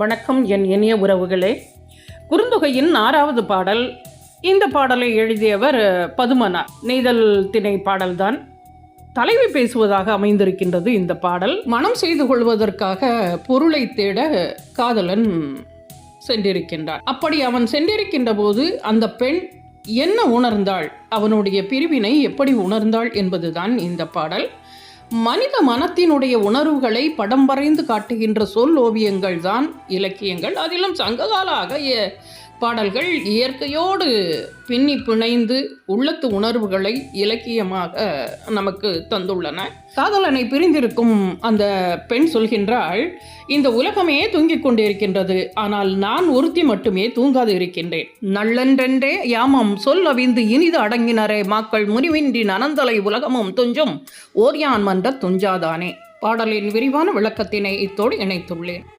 வணக்கம் என் இனிய உறவுகளே. குறுந்தொகையின் 6வது பாடல். இந்த பாடலை எழுதியவர் பதுமனார். நெய்தல் திணை பாடல்தான். தலைவி பேசுவதாக அமைந்திருக்கின்றது இந்த பாடல். மனம் செய்து கொள்வதற்காக பொருளை தேட காதலன் சென்றிருக்கின்றான். அப்படி அவன் சென்றிருக்கின்ற போது அந்த பெண் என்ன உணர்ந்தாள், அவனுடைய பிரிவினை எப்படி உணர்ந்தாள் என்பதுதான் இந்த பாடல். மனித மனத்தினுடைய உணர்வுகளை படம் வரைந்து காட்டுகின்ற சொல் ஓவியங்கள் தான் இலக்கியங்கள். அதிலும் சங்ககால அகைய பாடல்கள் இயற்கையோடு பின்னி பிணைந்து உள்ளத்து உணர்வுகளை இலக்கியமாக நமக்கு தந்துள்ளன. காதலனை பிரிந்திருக்கும் அந்த பெண் சொல்கின்றாள், இந்த உலகமே தூங்கிக் கொண்டிருக்கின்றது, ஆனால் நான் ஒருத்தி மட்டுமே தூங்காது இருக்கின்றேன். நல்லென்றென்றே யாமம் சொல் அவிந்து இனிது அடங்கினரே மாக்கள் முனிவின்றி நனந்தலை உலகமும் துஞ்சும் ஓர்யான் மன்ற துஞ்சாதானே. பாடலின் விரிவான விளக்கத்தினை இத்தோடு இணைத்துள்ளேன்.